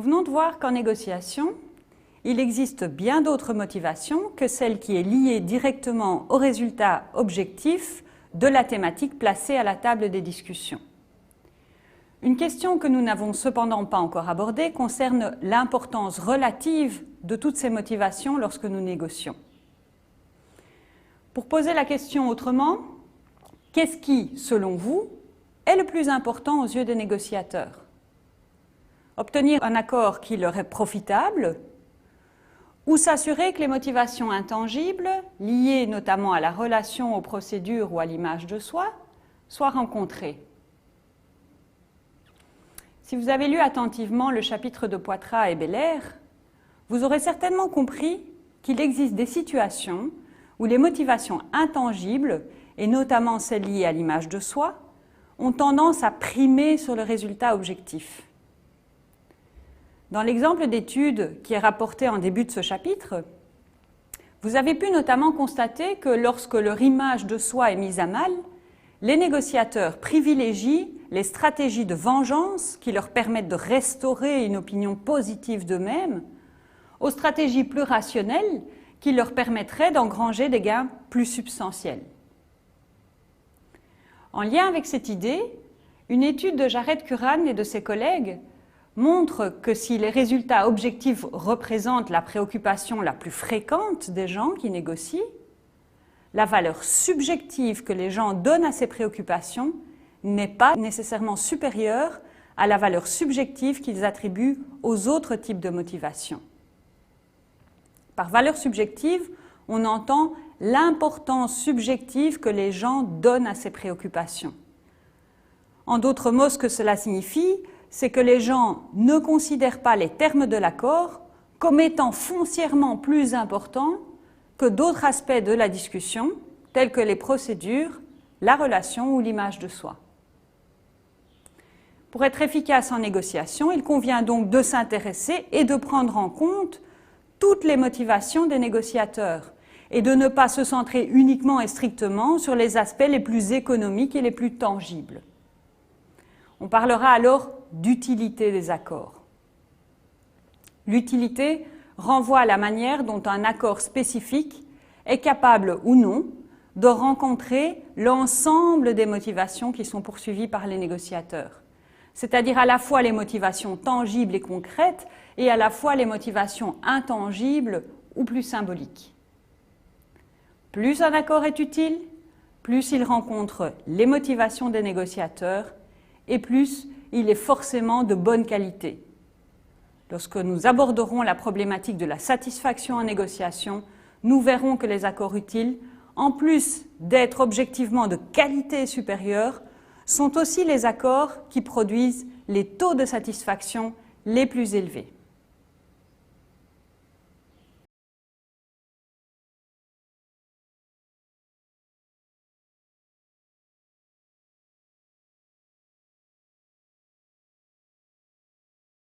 venons de voir qu'en négociation, il existe bien d'autres motivations que celle qui est liée directement au résultat objectif de la thématique placée à la table des discussions. Une question que nous n'avons cependant pas encore abordée concerne l'importance relative de toutes ces motivations lorsque nous négocions. Pour poser la question autrement, qu'est-ce qui, selon vous, est le plus important aux yeux des négociateurs? Obtenir un accord qui leur est profitable ou s'assurer que les motivations intangibles, liées notamment à la relation, aux procédures ou à l'image de soi, soient rencontrées? Si vous avez lu attentivement le chapitre de Poitras et Belair, vous aurez certainement compris qu'il existe des situations où les motivations intangibles, et notamment celles liées à l'image de soi, ont tendance à primer sur le résultat objectif. Dans l'exemple d'étude qui est rapporté en début de ce chapitre, vous avez pu notamment constater que lorsque leur image de soi est mise à mal, les négociateurs privilégient les stratégies de vengeance qui leur permettent de restaurer une opinion positive d'eux-mêmes aux stratégies plus rationnelles qui leur permettraient d'engranger des gains plus substantiels. En lien avec cette idée, une étude de Jared Curran et de ses collègues montre que si les résultats objectifs représentent la préoccupation la plus fréquente des gens qui négocient, la valeur subjective que les gens donnent à ces préoccupations n'est pas nécessairement supérieure à la valeur subjective qu'ils attribuent aux autres types de motivations. Par valeur subjective, on entend l'importance subjective que les gens donnent à ces préoccupations. En d'autres mots, ce que cela signifie, c'est que les gens ne considèrent pas les termes de l'accord comme étant foncièrement plus importants que d'autres aspects de la discussion, tels que les procédures, la relation ou l'image de soi. Pour être efficace en négociation, il convient donc de s'intéresser et de prendre en compte toutes les motivations des négociateurs et de ne pas se centrer uniquement et strictement sur les aspects les plus économiques et les plus tangibles. On parlera alors d'utilité des accords. L'utilité renvoie à la manière dont un accord spécifique est capable ou non de rencontrer l'ensemble des motivations qui sont poursuivies par les négociateurs, c'est-à-dire à la fois les motivations tangibles et concrètes et à la fois les motivations intangibles ou plus symboliques. Plus un accord est utile, plus il rencontre les motivations des négociateurs et plus il est forcément de bonne qualité. Lorsque nous aborderons la problématique de la satisfaction en négociation, nous verrons que les accords utiles, en plus d'être objectivement de qualité supérieure, sont aussi les accords qui produisent les taux de satisfaction les plus élevés.